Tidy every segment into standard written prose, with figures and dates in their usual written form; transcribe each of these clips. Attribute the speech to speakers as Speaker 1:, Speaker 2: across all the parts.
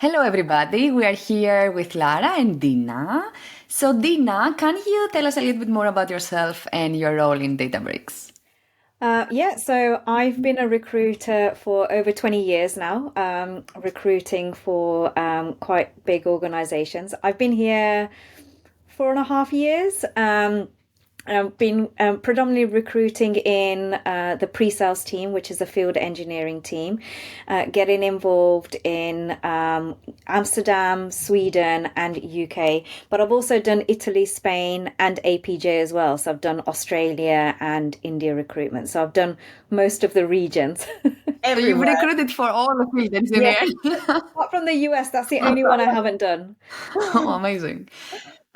Speaker 1: Hello, everybody. We are here with Lara and Dina. So, Dina, can you tell us a little bit more about yourself and your role in Databricks?
Speaker 2: So I've been a recruiter for over 20 years now, recruiting for quite big organizations. I've been here 4.5 years. I've been predominantly recruiting in the pre-sales team, which is a field engineering team, getting involved in Amsterdam, Sweden, and UK. But I've also done Italy, Spain, and APJ as well. So I've done Australia and India recruitment. So I've done most of the regions
Speaker 1: So, you've
Speaker 2: everywhere.
Speaker 1: recruited for all the field
Speaker 2: Yeah,
Speaker 1: engineers.
Speaker 2: apart from the US, that's the only one I haven't done.
Speaker 1: Oh, amazing.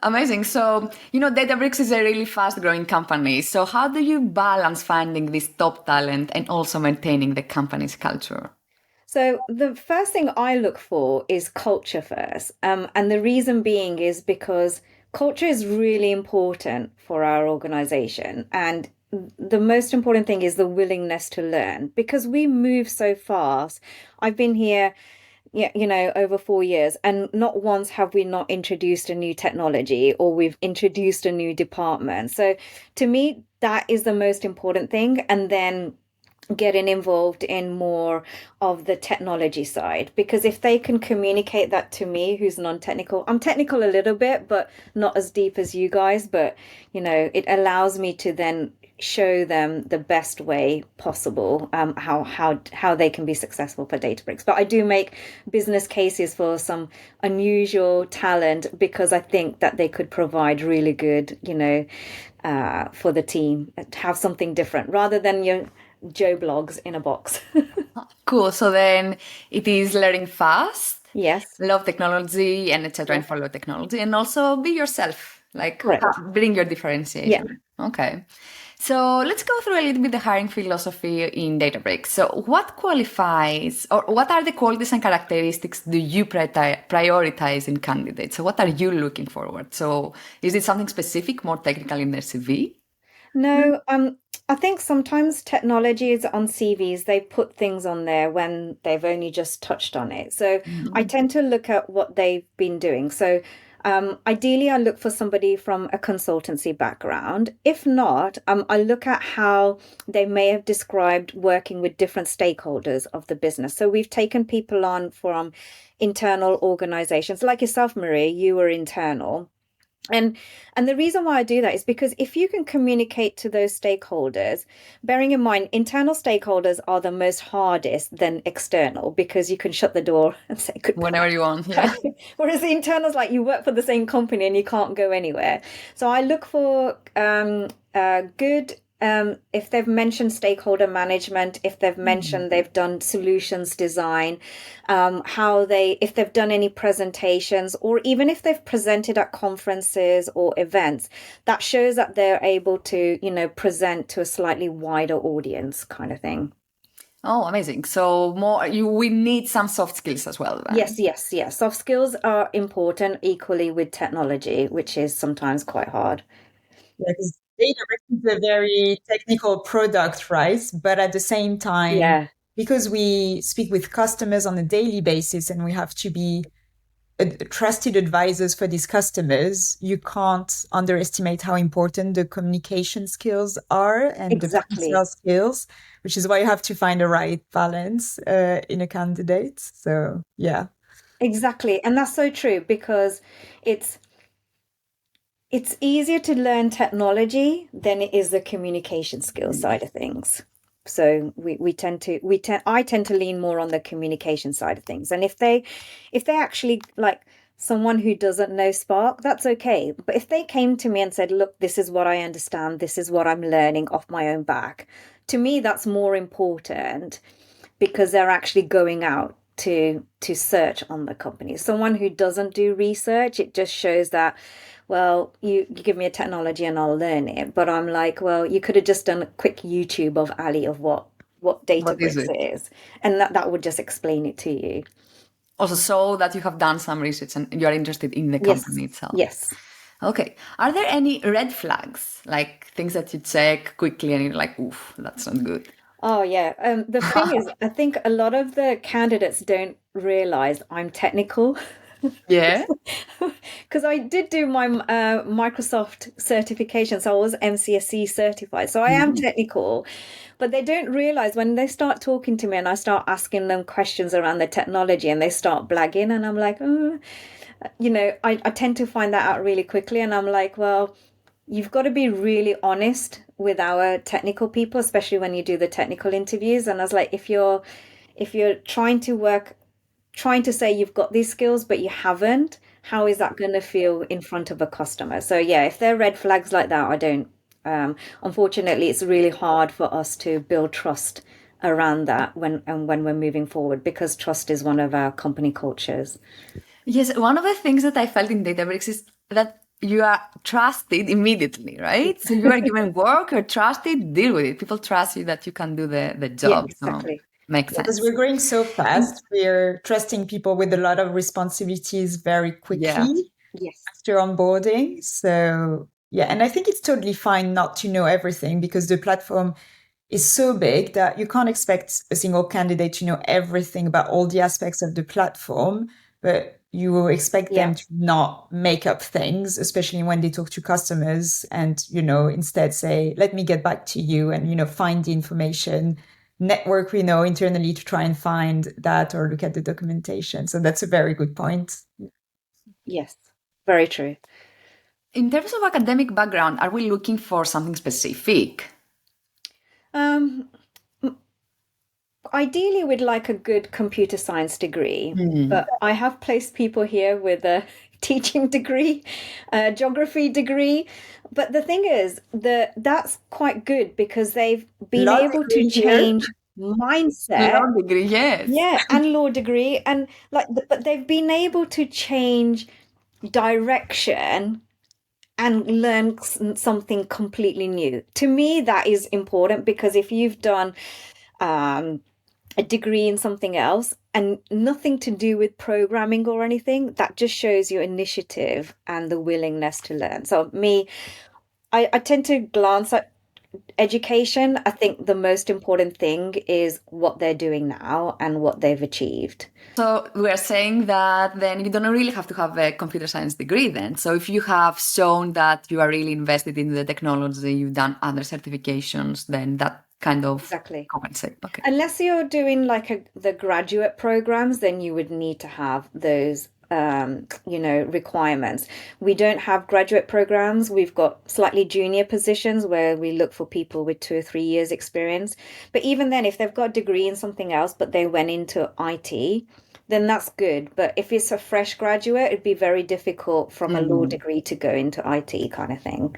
Speaker 1: Amazing. So, Databricks is a really fast growing company. So, how do you balance finding this top talent and also maintaining the company's culture?
Speaker 2: So the first thing I look for is culture first. And the reason being is because culture is really important for our organization. And the most important thing is the willingness to learn because we move so fast. I've been here, yeah, over 4 years, and not once have we not introduced a new technology or we've introduced a new department. So to me, that is the most important thing. And then getting involved in more of the technology side because if they can communicate that to me who's non-technical, I'm technical a little bit but not as deep as you guys, but it allows me to then show them the best way possible, how they can be successful for Databricks. But I do make business cases for some unusual talent because I think that they could provide really good, for the team, have something different rather than your Joe blogs in a box.
Speaker 1: Cool. So, then it is learning fast,
Speaker 2: Yes,
Speaker 1: love technology, and etc., and
Speaker 2: yes,
Speaker 1: follow technology, and also be yourself, like
Speaker 2: correct.
Speaker 1: bring your
Speaker 2: Yeah.
Speaker 1: differentiation. Okay. So let's go through a little bit the hiring philosophy in Databricks. So what qualifies or what are the qualities and characteristics do you prioritize in candidates? So what are you looking forward? So is it something specific, more technical in their CV?
Speaker 2: No, I think sometimes technologies on CVs, they put things on there when they've only just touched on it. So I
Speaker 1: Mhm.
Speaker 2: tend to look at what they've been doing. So ideally, I look for somebody from a consultancy background. If not, I look at how they may have described working with different stakeholders of the business. So we've taken people on from internal organizations, like yourself, Marie, you were internal. And the reason why I do that is because if you can communicate to those stakeholders, bearing in mind internal stakeholders are the most hardest than external because you can shut the door and say
Speaker 1: Whenever
Speaker 2: goodbye.
Speaker 1: you want, yeah.
Speaker 2: Whereas the internals, like you work for the same company and you can't go anywhere. So I look for good. If they've mentioned stakeholder management, if they've mentioned they've done solutions design, if they've done any presentations, or even if they've presented at conferences or events, that shows that they're able to, present to a slightly wider audience kind of thing.
Speaker 1: Oh, amazing. So we need some soft skills as well
Speaker 2: Yes,
Speaker 1: then.
Speaker 2: yes, yes. Soft skills are important equally with technology, which is sometimes quite hard.
Speaker 3: Yeah, because Databricks is a very technical product, right? But at the same time,
Speaker 2: Yeah,
Speaker 3: because we speak with customers on a daily basis and we have to be trusted advisors for these customers, you can't underestimate how important the communication skills are and the
Speaker 2: exactly.
Speaker 3: pre-sales skills, which is why you have to find the right balance in a candidate. So, yeah.
Speaker 2: Exactly. And that's so true because it's it's easier to learn technology than it is the communication skill side of things. So I tend to lean more on the communication side of things. And if they actually like someone who doesn't know Spark, that's okay. But if they came to me and said, look, this is what I understand, this is what I'm learning off my own back, to me that's more important because they're actually going out to search on the company. Someone who doesn't do research, it just shows that, well, you give me a technology and I'll learn it. But I'm like, well, you could have just done a quick YouTube of Ali of what
Speaker 1: What is
Speaker 2: Databricks
Speaker 1: it?
Speaker 2: is, and that would just explain it to you.
Speaker 1: Also, so that you have done some research and you are interested in the
Speaker 2: Yes,
Speaker 1: company itself.
Speaker 2: yes.
Speaker 1: Okay. Are there any red flags, like things that you check quickly and you're like, oof, that's not good?
Speaker 2: Oh, yeah. The thing is, I think a lot of the candidates don't realize I'm technical.
Speaker 1: Yeah.
Speaker 2: Because I did do my Microsoft certification, so I was MCSE certified. So I am
Speaker 1: Mm.
Speaker 2: technical, but they don't realize when they start talking to me and I start asking them questions around the technology and they start blagging, and I'm like, I tend to find that out really quickly. And I'm like, well, you've got to be really honest with our technical people, especially when you do the technical interviews. And I was like, if you're trying to say you've got these skills, but you haven't, how is that going to feel in front of a customer? So yeah, if there are red flags like that, I don't. Unfortunately, it's really hard for us to build trust around that when we're moving forward, because trust is one of our company cultures.
Speaker 1: Yes, one of the things that I felt in Databricks is that you are trusted immediately, right? So you are given work, you're trusted, deal with it. People trust you that you can do the
Speaker 2: Yeah,
Speaker 1: job. So
Speaker 2: exactly.
Speaker 1: makes
Speaker 3: Because
Speaker 1: sense.
Speaker 3: we're growing so fast, we're trusting people with a lot of responsibilities very
Speaker 1: Yeah.
Speaker 3: quickly
Speaker 2: Yes,
Speaker 3: after onboarding. So, yeah, and I think it's totally fine not to know everything because the platform is so big that you can't expect a single candidate to know everything about all the aspects of the platform, but you will expect
Speaker 2: yeah.
Speaker 3: them to not make up things, especially when they talk to customers and, instead say, let me get back to you and, find the information, network, internally to try and find that or look at the documentation. So that's a very good point.
Speaker 2: Yes, very true.
Speaker 1: In terms of academic background, are we looking for something specific?
Speaker 2: Um, Ideally, we'd like a good computer science degree,
Speaker 1: Hmm.
Speaker 2: but I have placed people here with a teaching degree, a geography degree. But the thing is, that's quite good because they've been
Speaker 3: Law
Speaker 2: able to
Speaker 3: degree here.
Speaker 2: change mindset.
Speaker 1: Law degree, yes.
Speaker 2: Yeah, and law degree, and but they've been able to change direction and learn something completely new. To me, that is important because if you've done um, a degree in something else and nothing to do with programming or anything, that just shows your initiative and the willingness to learn. So me, I tend to glance at education. I think the most important thing is what they're doing now and what they've achieved.
Speaker 1: So we're saying that then you don't really have to have a computer science degree then. So if you have shown that you are really invested in the technology, you've done other certifications, then that kind of
Speaker 2: Exactly.
Speaker 1: compensates. Okay.
Speaker 2: Unless you're doing like the graduate programs, then you would need to have those requirements. We don't have graduate programs. We've got slightly junior positions where we look for people with 2 or 3 years experience. But even then, if they've got a degree in something else, but they went into IT, then that's good. But if it's a fresh graduate, it'd be very difficult from a law
Speaker 1: Mm.
Speaker 2: degree to go into IT kind of thing.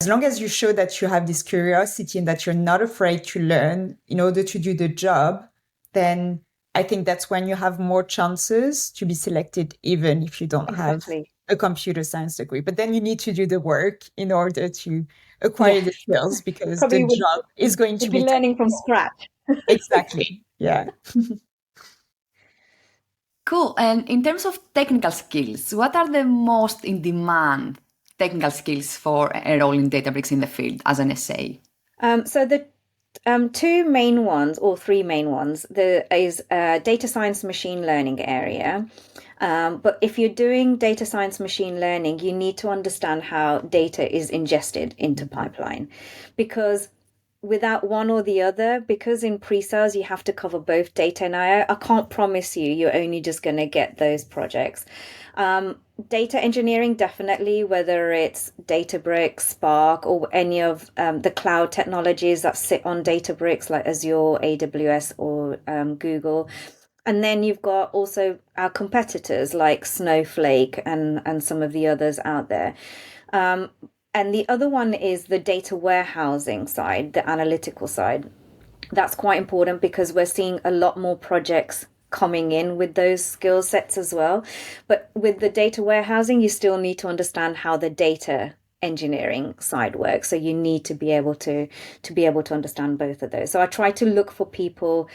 Speaker 3: As long as you show that you have this curiosity and that you're not afraid to learn in order to do the job, then I think that's when you have more chances to be selected, even if you don't have
Speaker 2: Exactly.
Speaker 3: a computer science degree. But then you need to do the work in order to acquire
Speaker 2: Yeah.
Speaker 3: the skills because the
Speaker 2: Probably
Speaker 3: job is going to
Speaker 2: would be
Speaker 3: be
Speaker 2: learning from
Speaker 3: technical.
Speaker 2: scratch.
Speaker 3: Exactly. Yeah.
Speaker 1: Cool. And in terms of technical skills, what are the most in demand technical skills for a role in Databricks in the field as an SA?
Speaker 2: So the two main ones, or three main ones, there is data science machine learning area. But if you're doing data science machine learning, you need to understand how data is ingested into pipeline, because without one or the other, because in pre-sales you have to cover both data and AI, I can't promise you're only just going to get those projects. Data engineering, definitely, whether it's Databricks, Spark, or any of the cloud technologies that sit on Databricks like Azure, AWS, or Google. And then you've got also our competitors like Snowflake and some of the others out there. And the other one is the data warehousing side, the analytical side. That's quite important because we're seeing a lot more projects coming in with those skill sets as well. But with the data warehousing, you still need to understand how the data engineering side works. So you need to be able to understand both of those. So I try to look for people,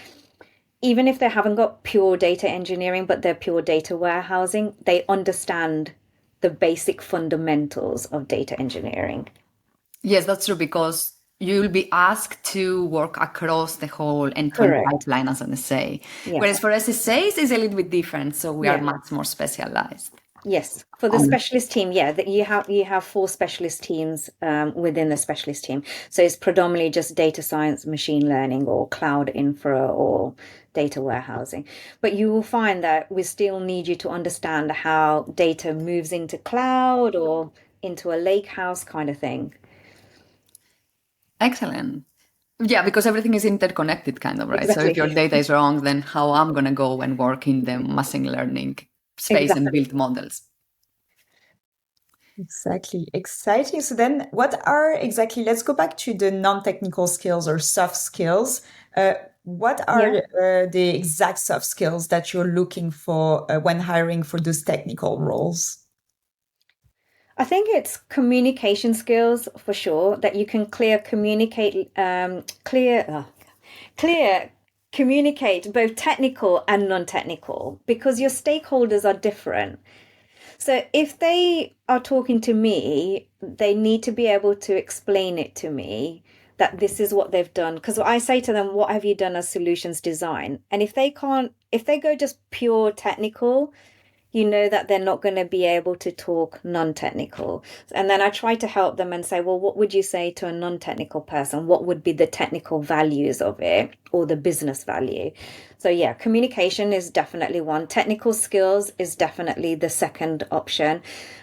Speaker 2: even if they haven't got pure data engineering, but they're pure data warehousing, they understand the basic fundamentals of data engineering.
Speaker 1: Yes, that's true because you'll be asked to work across the whole end-to-end
Speaker 2: Correct.
Speaker 1: pipeline as an SA.
Speaker 2: Yeah.
Speaker 1: Whereas for SSAs, it's a little bit different. So we are
Speaker 2: Yeah.
Speaker 1: much more specialized.
Speaker 2: Yes, for the specialist team, yeah, that you have four specialist teams within the specialist team. So it's predominantly just data science, machine learning, or cloud infra, or data warehousing. But you will find that we still need you to understand how data moves into cloud or into a lake house kind of thing.
Speaker 1: Excellent. Yeah, because everything is interconnected, kind of, right? So if
Speaker 2: Exactly.
Speaker 1: your data is wrong, then how I'm going to go and work in the machine learning space and
Speaker 2: Exactly.
Speaker 1: build models?
Speaker 3: Exactly. Exciting. So then what are exactly, let's go back to the non-technical skills or soft skills. What are
Speaker 2: Yeah.
Speaker 3: the exact soft skills that you're looking for when hiring for those technical roles?
Speaker 2: I think it's communication skills for sure, that you can clear communicate both technical and non-technical, because your stakeholders are different. So if they are talking to me, they need to be able to explain it to me that this is what they've done. Because I say to them, what have you done as solutions design? And if they go just pure technical, you know that they're not going to be able to talk non-technical. And then I try to help them and say, well, what would you say to a non-technical person? What would be the technical values of it or the business value? So yeah, communication is definitely one. Technical skills is definitely the second option.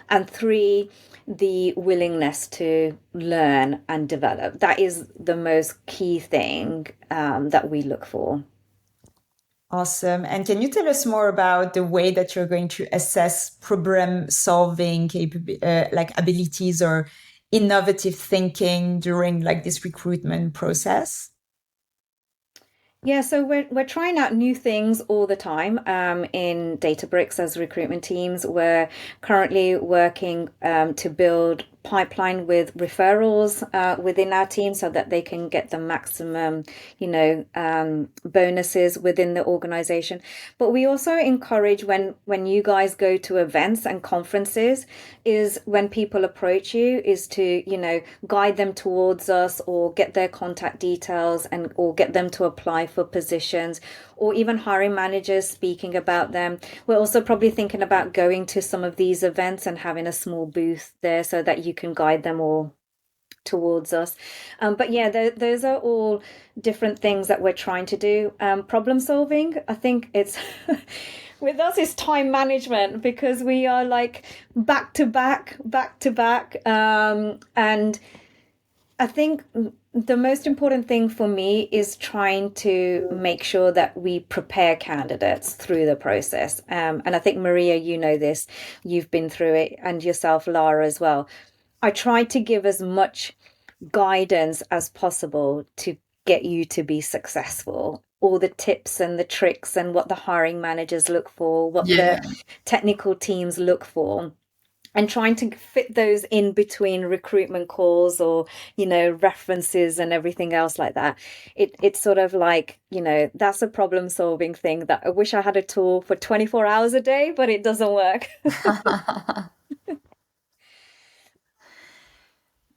Speaker 2: And three, the willingness to learn and develop. That is the most key thing that we look for.
Speaker 3: Awesome. And can you tell us more about the way that you're going to assess problem solving like abilities or innovative thinking during like this recruitment process?
Speaker 2: Yeah, so we're trying out new things all the time in Databricks as recruitment teams. We're currently working to build pipeline with referrals within our team so that they can get the maximum, bonuses within the organization. But we also encourage when you guys go to events and conferences, is when people approach you, is to, guide them towards us or get their contact details and or get them to apply for positions, or even hiring managers speaking about them. We're also probably thinking about going to some of these events and having a small booth there so that you can guide them all towards us. But yeah, those are all different things that we're trying to do. Problem solving, I think it's with us it's time management, because we are like back to back, back to back. And I think the most important thing for me is trying to make sure that we prepare candidates through the process. And I think, Maria, you know this, you've been through it, and yourself, Lara, as well. I try to give as much guidance as possible to get you to be successful. All the tips and the tricks and what the hiring managers look for, what
Speaker 1: Yeah.
Speaker 2: the technical teams look for, and trying to fit those in between recruitment calls or references and everything else like that. It's sort of like, that's a problem solving thing that I wish I had a tool for 24 hours a day, but it doesn't work.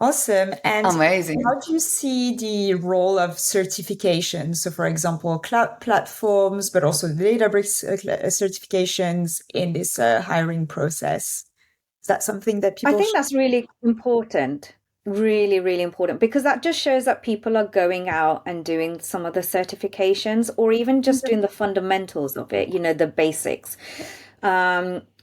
Speaker 3: Awesome. And
Speaker 1: Amazing.
Speaker 3: how do you see the role of certification? So, for example, cloud platforms, but also the Databricks certifications in this hiring process. Is that something that
Speaker 2: I
Speaker 3: people
Speaker 2: think
Speaker 3: should?
Speaker 2: that's really important. Really, really important, because that just shows that people are going out and doing some of the certifications or even just doing the fundamentals of it, the basics.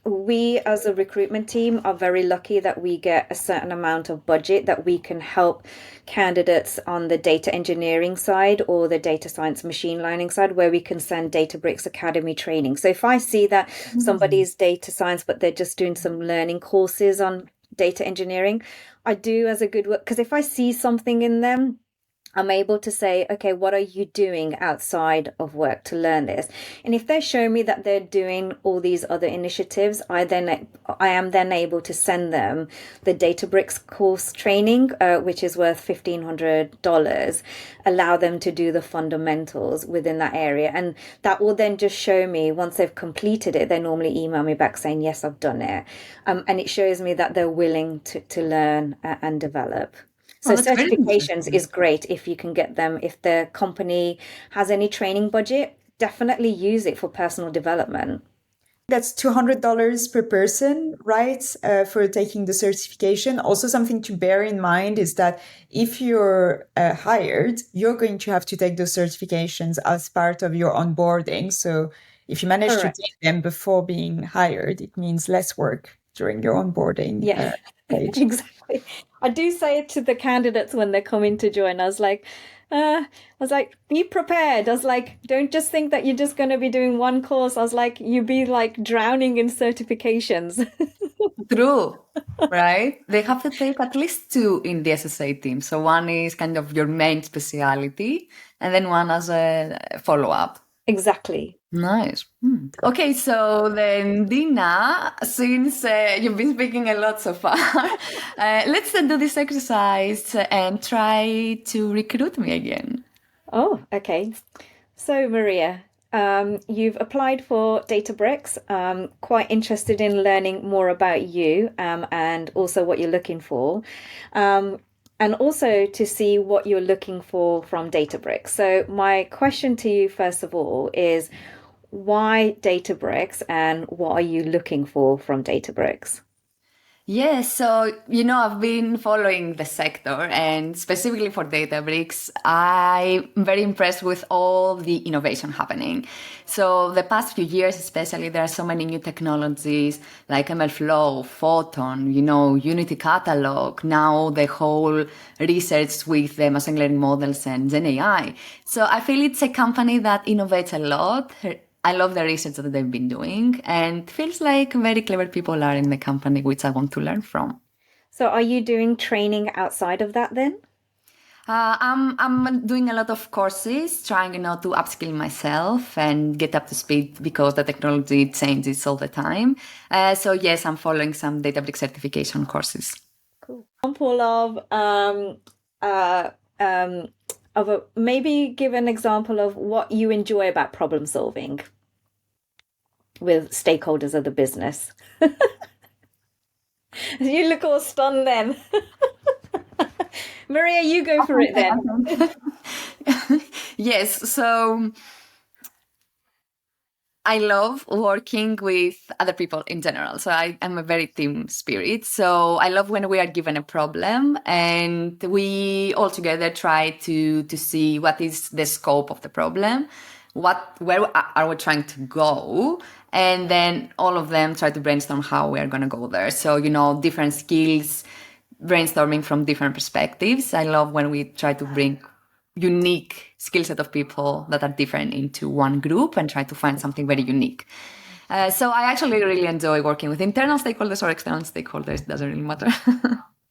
Speaker 2: We as a recruitment team are very lucky that we get a certain amount of budget that we can help candidates on the data engineering side or the data science machine learning side, where we can send Databricks Academy training. So if I see that somebody's data science, but they're just doing some learning courses on data engineering, I do as a good work, because if I see something in them, I'm able to say, okay, what are you doing outside of work to learn this? And if they show me that they're doing all these other initiatives, I am then able to send them the Databricks course training, which is worth $1,500, allow them to do the fundamentals within that area. And that will then just show me, once they've completed it, they normally email me back saying, yes, I've done it. And it shows me that they're willing to learn and develop. So
Speaker 1: that's very
Speaker 2: certifications
Speaker 1: interesting.
Speaker 2: is great if you can get them. If the company has any training budget, definitely use it for personal development.
Speaker 3: That's $200 per person, right? For taking the certification. Also, something to bear in mind is that if you're hired, you're going to have to take those certifications as part of your onboarding. So if you manage to
Speaker 2: Correct.
Speaker 3: take them before being hired, it means less work during your onboarding
Speaker 2: Yeah,
Speaker 3: stage.
Speaker 2: exactly. I do say it to the candidates when they're coming to join. Be prepared. I was like, don't just think that you're just going to be doing one course. I was like, you be like drowning in certifications.
Speaker 1: True, right? They have to take at least two in the SSA team. So one is kind of your main speciality, and then one as a follow-up.
Speaker 2: Exactly.
Speaker 1: Nice. Okay, so then Dina, since you've been speaking a lot so far, let's do this exercise and try to recruit me again.
Speaker 2: Oh, okay. So, Maria, you've applied for Databricks. Quite interested in learning more about you and also what you're looking for. And also to see what you're looking for from Databricks. So, my question to you, first of all, is why Databricks and what are you looking for from Databricks?
Speaker 1: Yes, so I've been following the sector and specifically for Databricks, I'm very impressed with all the innovation happening. So the past few years, especially, there are so many new technologies like MLflow, Photon, Unity Catalog, now the whole research with the machine learning models and Gen AI. So I feel it's a company that innovates a lot. I love the research that they've been doing and feels like very clever people are in the company, which I want to learn from.
Speaker 2: So, are you doing training outside of that then?
Speaker 1: I'm doing a lot of courses, trying to upskill myself and get up to speed because the technology changes all the time. So yes, I'm following some Databricks certification courses.
Speaker 2: Cool. Example uh, um, maybe give an example of what you enjoy about problem solving with stakeholders of the business. You look all stunned then. Maria, you go for it then.
Speaker 1: Yes, so I love working with other people in general. So I am a very team spirit. So I love when we are given a problem and we all together try to see what is the scope of the problem, where are we trying to go, and then all of them try to brainstorm how we are going to go there. So different skills, brainstorming from different perspectives. I love when we try to bring unique skill set of people that are different into one group and try to find something very unique. So I actually really enjoy working with internal stakeholders or external stakeholders. It doesn't really matter.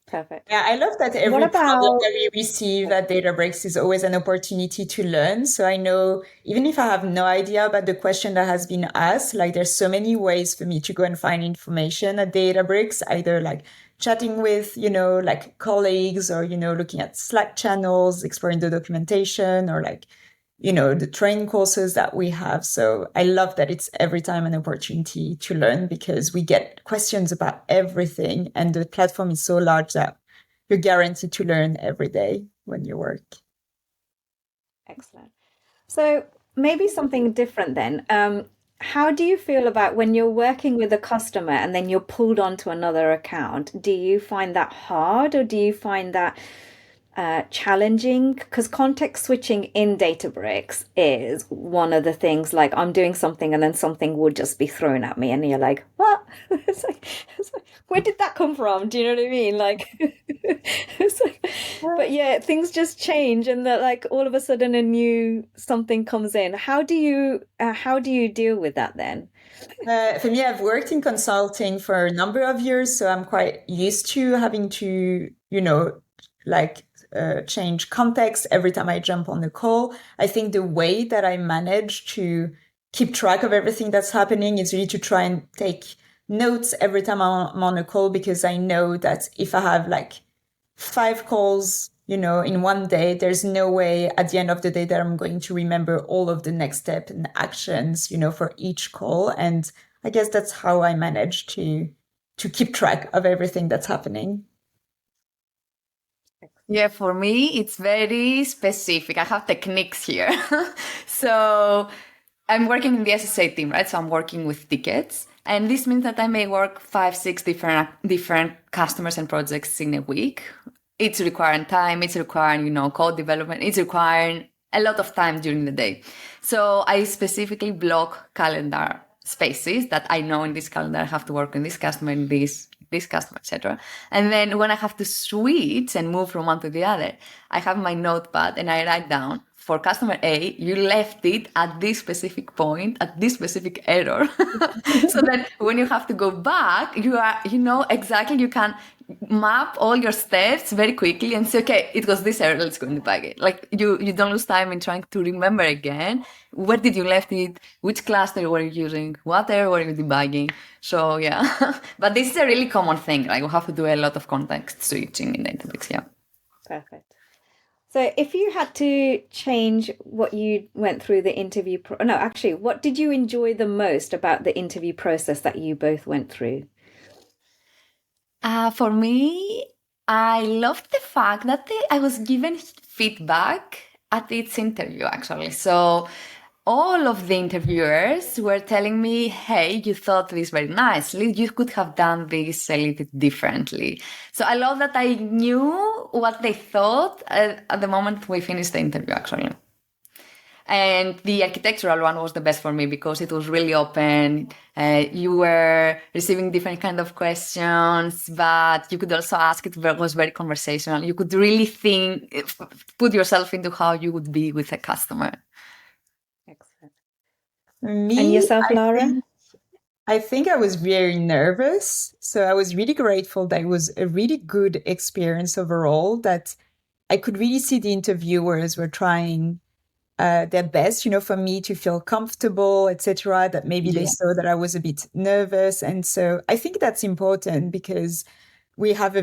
Speaker 2: Perfect.
Speaker 3: Yeah, I love that
Speaker 2: What
Speaker 3: every problem
Speaker 2: about
Speaker 3: that we receive at Databricks is always an opportunity to learn. So I know even if I have no idea about the question that has been asked, like there's so many ways for me to go and find information at Databricks, either like chatting with, like colleagues or, looking at Slack channels, exploring the documentation or like, the training courses that we have. So I love that it's every time an opportunity to learn because we get questions about everything and the platform is so large that you're guaranteed to learn every day when you work.
Speaker 2: excellent. So maybe something different then. How do you feel about when you're working with a customer and then you're pulled onto another account? Do you find that hard or do you find that challenging? Because context switching in Databricks is one of the things, like I'm doing something and then something would just be thrown at me and you're like, what? It's like, where did that come from? Do you know what I mean? Like, it's like, but yeah, things just change and that like all of a sudden a new something comes in. How do you deal with that then?
Speaker 3: For me, I've worked in consulting for a number of years, so I'm quite used to having to, like change context every time I jump on the call. I think the way that I manage to keep track of everything that's happening is really to try and take notes every time I'm on a call because I know that if I have like 5 calls, in one day, there's no way at the end of the day that I'm going to remember all of the next step and actions, for each call. And I guess that's how I manage to keep track of everything that's happening.
Speaker 1: Yeah, for me, it's very specific. I have techniques here. So I'm working in the SSA team, right? So I'm working with tickets. And this means that I may work 5, 6 different customers and projects in a week. It's requiring time, it's requiring, code development, it's requiring a lot of time during the day. So I specifically block calendar spaces that I know in this calendar I have to work on this customer, in this customer, etc. And then when I have to switch and move from one to the other, I have my notepad and I write down, for customer A, you left it at this specific point, at this specific error. So that when you have to go back, you know exactly, you can map all your steps very quickly and say, okay, it was this error, let's go and debug it. Like you don't lose time in trying to remember again, where did you left it, which cluster were you using, what error were you debugging. So yeah, but this is a really common thing. Like we have to do a lot of context switching in Databricks, yeah.
Speaker 2: Perfect. So if you had to change what you went through the interview, what did you enjoy the most about the interview process that you both went through?
Speaker 1: For me, I loved the fact that I was given feedback at each interview, actually. So all of the interviewers were telling me, hey, you thought this very nicely. You could have done this a little bit differently. So I love that I knew what they thought at the moment we finished the interview, actually. And the architectural one was the best for me because it was really open. You were receiving different kind of questions, but you could also ask. It was very conversational. You could really put yourself into how you would be with a customer.
Speaker 2: Excellent.
Speaker 3: Me,
Speaker 2: And yourself, Lara?
Speaker 3: I think I was very nervous. So I was really grateful that it was a really good experience overall, that I could really see the interviewers were trying their best, for me to feel comfortable, etc. That maybe they saw that I was a bit nervous. And so I think that's important because we have we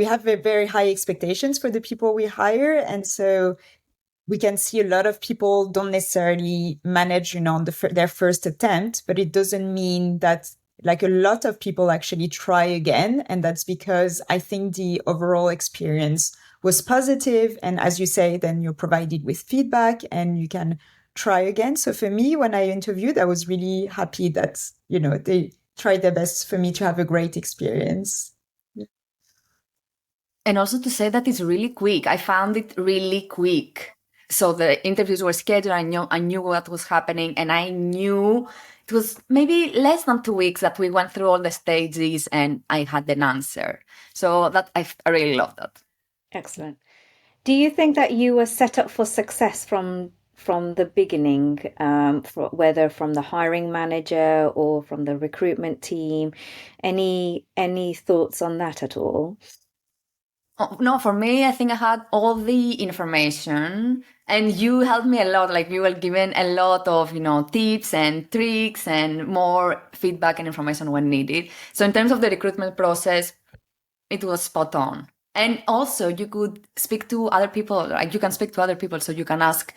Speaker 3: have very high expectations for the people we hire. And so we can see a lot of people don't necessarily manage, on their first attempt, but it doesn't mean that like a lot of people actually try again. And that's because I think the overall experience was positive. And as you say, then you're provided with feedback and you can try again. So for me, when I interviewed, I was really happy that, they tried their best for me to have a great experience.
Speaker 1: And also to say that it's really quick. I found it really quick. So the interviews were scheduled. I knew what was happening, and I knew it was maybe less than 2 weeks that we went through all the stages and I had an answer. So that I really love that.
Speaker 2: Excellent. Do you think that you were set up for success from the beginning, whether from the hiring manager or from the recruitment team? Any thoughts on that at all?
Speaker 1: Oh, no, for me, I think I had all the information, and you helped me a lot. Like you were given a lot of, tips and tricks and more feedback and information when needed. So in terms of the recruitment process, it was spot on. And also you could speak to other people, like you can speak to other people. So you can ask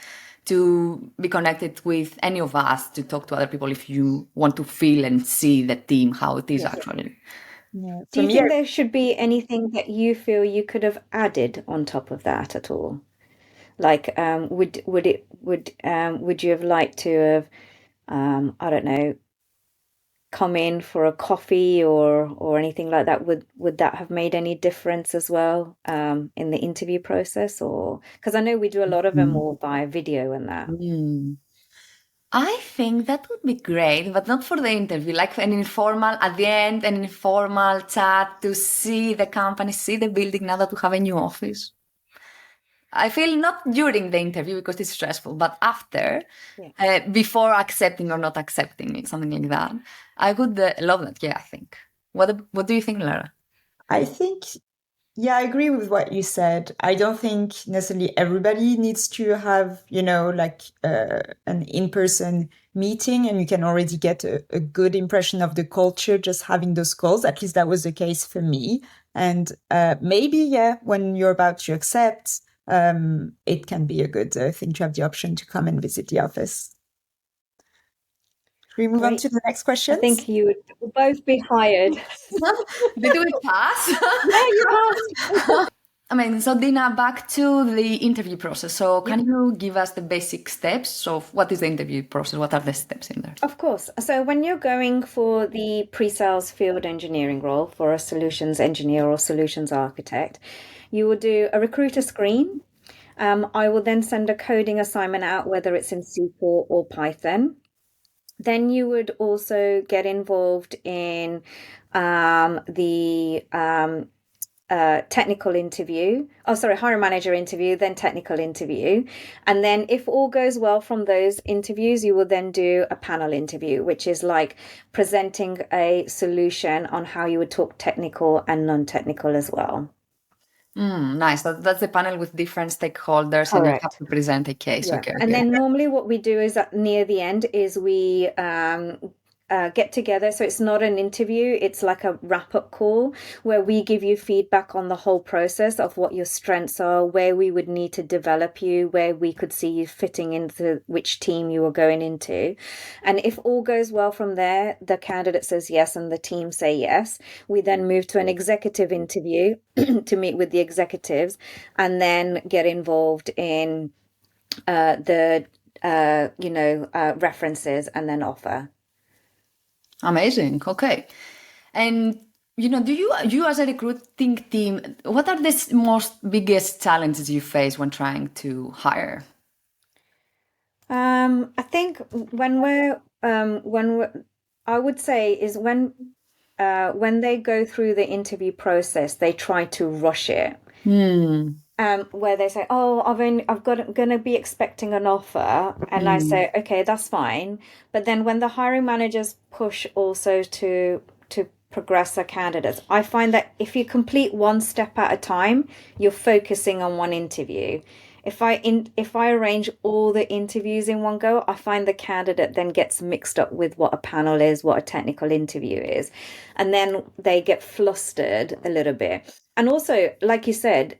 Speaker 1: to be connected with any of us to talk to other people if you want to feel and see the team, how it is actually.
Speaker 3: Yeah.
Speaker 2: Do you think there should be anything that you feel you could have added on top of that at all? Like, would you have liked to have, I don't know, come in for a coffee or anything like that? Would that have made any difference as well, in the interview process? Or because I know we do a lot of them all by video and that.
Speaker 1: I think that would be great, but not for the interview, like an informal, at the end, an informal chat to see the company, see the building now that we have a new office. I feel not during the interview because it's stressful, but after, before accepting or not accepting, something like that. I would love that. Yeah, I think. What do you think, Lara?
Speaker 3: I think, yeah, I agree with what you said. I don't think necessarily everybody needs to have, an in-person meeting, and you can already get a good impression of the culture just having those calls. At least that was the case for me. And maybe, when you're about to accept, it can be a good thing to have the option to come and visit the office. we move on
Speaker 2: Great.
Speaker 3: to the next
Speaker 2: I
Speaker 3: questions?
Speaker 2: think you would both be hired.
Speaker 1: Did we pass?
Speaker 2: Yeah, you passed.
Speaker 1: Amazing. So Dina, back to the interview process. So can you give us the basic steps of what is the interview process? What are the steps in there?
Speaker 2: Of course. So when you're going for the pre-sales field engineering role for a solutions engineer or solutions architect, you will do a recruiter screen. I will then send a coding assignment out, whether it's in SQL or Python. Then you would also get involved in the technical interview. Oh, sorry, hiring manager interview, then technical interview. And then if all goes well from those interviews, you will then do a panel interview, which is like presenting a solution on how you would talk technical and non-technical as well.
Speaker 1: Nice. That's the panel with different stakeholders, and you have
Speaker 2: Correct.
Speaker 1: to present a case.
Speaker 2: Yeah.
Speaker 1: Okay.
Speaker 2: And then normally what we do is that near the end is we get together. So it's not an interview, it's like a wrap-up call where we give you feedback on the whole process of what your strengths are, where we would need to develop you, where we could see you fitting into which team you are going into. And if all goes well from there, the candidate says yes and the team say yes. We then move to an executive interview to meet with the executives and then get involved in the references and then offer.
Speaker 1: Amazing. Okay. And do you as a recruiting team, what are the most biggest challenges you face when trying to hire?
Speaker 2: I think I would say is when they go through the interview process, they try to rush it. Where they say, "Oh, gonna be expecting an offer," and I say, "Okay, that's fine." But then when the hiring managers push also to progress their candidates, I find that if you complete one step at a time, you're focusing on one interview. If I arrange all the interviews in one go, I find the candidate then gets mixed up with what a panel is, what a technical interview is, and then they get flustered a little bit. And also, like you said,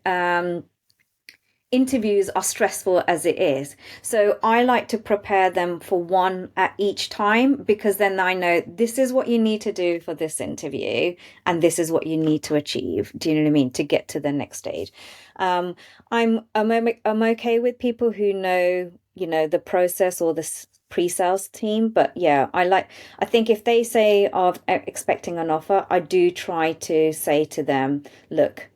Speaker 2: interviews are stressful as it is. So I like to prepare them for one at each time because then I know this is what you need to do for this interview and this is what you need to achieve. Do you know what I mean? To get to the next stage. I'm okay with people who know, the process or the pre-sales team, but yeah, I think if they say of expecting an offer, I do try to say to them, look,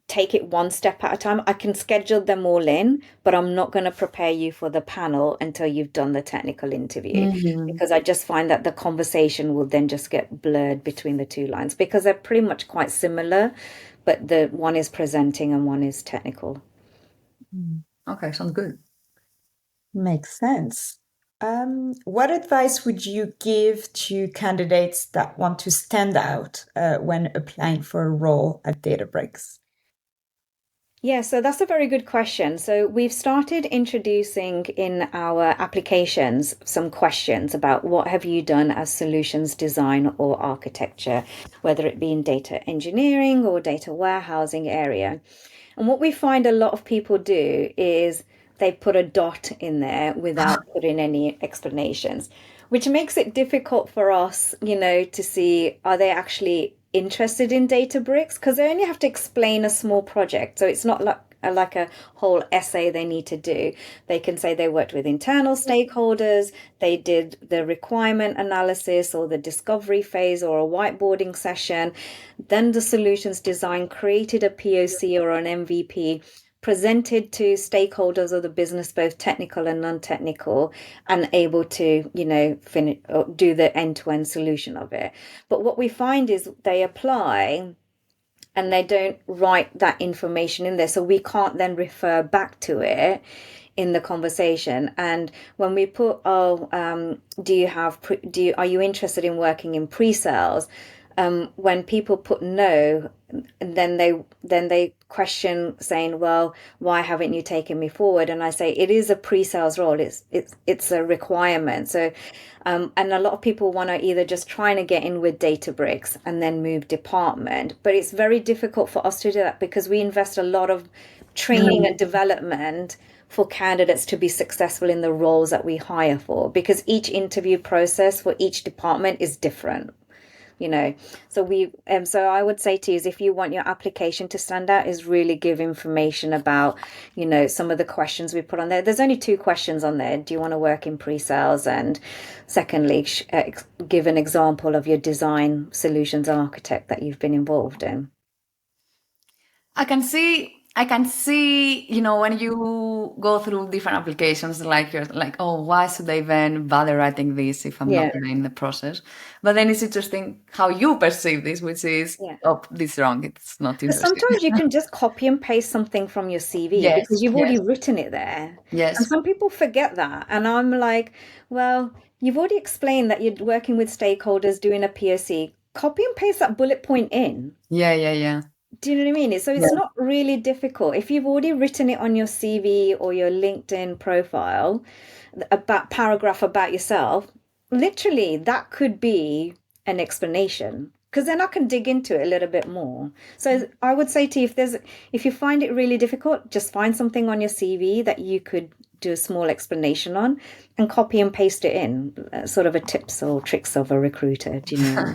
Speaker 2: take it one step at a time. I can schedule them all in, but I'm not going to prepare you for the panel until you've done the technical interview because I just find that the conversation will then just get blurred between the two lines because they're pretty much quite similar, but the one is presenting and one is technical.
Speaker 1: Okay, sounds good.
Speaker 3: Makes sense. What advice would you give to candidates that want to stand out when applying for a role at Databricks?
Speaker 2: Yeah, so that's a very good question. So we've started introducing in our applications some questions about what have you done as solutions design or architecture, whether it be in data engineering or data warehousing area. And what we find a lot of people do is they put a dot in there without putting any explanations, which makes it difficult for us, to see are they actually interested in Databricks because they only have to explain a small project. So it's not like a whole essay they need to do. They can say they worked with internal stakeholders, they did the requirement analysis or the discovery phase or a whiteboarding session, then the solutions design created a POC or an MVP, presented to stakeholders of the business, both technical and non-technical, and able to, finish or do the end-to-end solution of it. But what we find is they apply and they don't write that information in there. So we can't then refer back to it in the conversation. And when we put, are you interested in working in pre-sales? When people put no, then they question saying, well, why haven't you taken me forward? And I say it is a pre-sales role. It's a requirement. So and a lot of people want to either just trying to get in with Databricks and then move department, but it's very difficult for us to do that because we invest a lot of training and development for candidates to be successful in the roles that we hire for, because each interview process for each department is different. So I would say to you is, if you want your application to stand out, is really give information about, some of the questions we put on there. There's only 2 questions on there. Do you want to work in pre-sales? And secondly, give an example of your design solutions architect that you've been involved in.
Speaker 1: I can see, when you go through different applications, like you're like, oh, why should I even bother writing this if I'm not even in the process? But then it's interesting how you perceive this, which is, oh, this is wrong. It's not interesting.
Speaker 2: Sometimes you can just copy and paste something from your CV because you've already written it there.
Speaker 1: Yes.
Speaker 2: And some people forget that. And I'm like, well, you've already explained that you're working with stakeholders doing a POC. Copy and paste that bullet point in.
Speaker 1: Yeah.
Speaker 2: Do you know what I mean? So it's not really difficult. If you've already written it on your CV or your LinkedIn profile, about paragraph about yourself, literally that could be an explanation, because then I can dig into it a little bit more. So I would say to you, if you find it really difficult, just find something on your CV that you could do a small explanation on and copy and paste it in, sort of a tips or tricks of a recruiter. Do you know?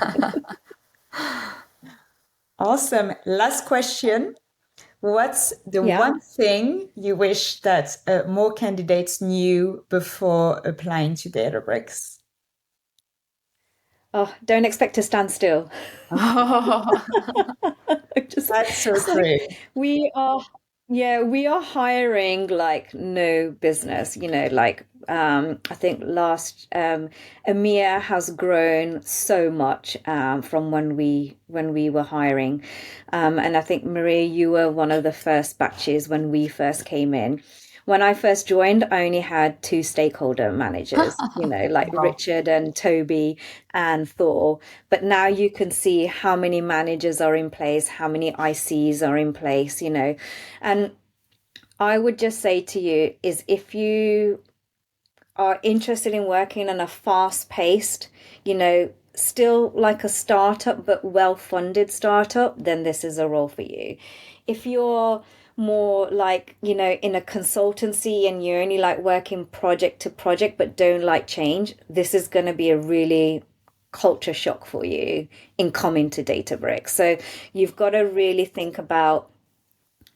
Speaker 3: Awesome. Last question. What's the one thing you wish that more candidates knew before applying to Databricks?
Speaker 2: Oh, don't expect to stand still.
Speaker 3: That's so great.
Speaker 2: We are hiring like no business, I think EMEA has grown so much from when we were hiring. And I think, Maria, you were one of the first batches when we first came in. When I first joined, I only had 2 stakeholder managers, like Richard and Toby and Thor. But now you can see how many managers are in place, how many ICs are in place, And I would just say to you is, if you are interested in working in a fast-paced, still like a startup, but well-funded startup, then this is a role for you. If you're more like, in a consultancy and you're only like working project to project, but don't like change, this is going to be a really culture shock for you in coming to Databricks. So you've got to really think about,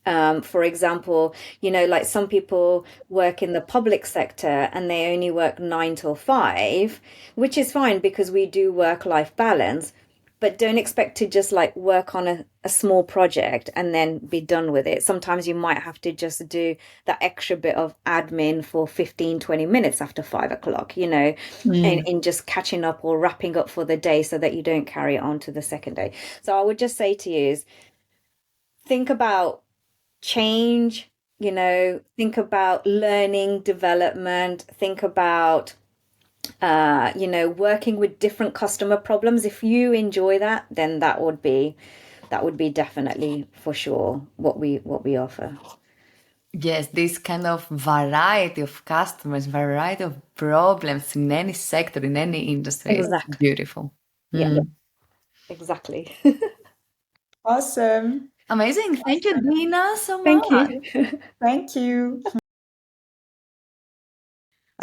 Speaker 2: for example, like some people work in the public sector and they only work 9 till 5, which is fine because we do work-life balance, but don't expect to just like work on a small project and then be done with it. Sometimes you might have to just do that extra bit of admin for 15-20 minutes after 5 o'clock, in just catching up or wrapping up for the day so that you don't carry it on to the second day. So I would just say to you is, think about change, think about learning, development, think about, working with different customer problems. If you enjoy that, then that would be definitely for sure what we offer.
Speaker 1: Yes, this kind of variety of customers, variety of problems in any sector, in any industry.
Speaker 2: Exactly.
Speaker 1: It's beautiful.
Speaker 2: Yeah, exactly.
Speaker 3: Awesome.
Speaker 1: Amazing. Thank you, Dina, so much.
Speaker 2: Thank you.
Speaker 3: Thank you.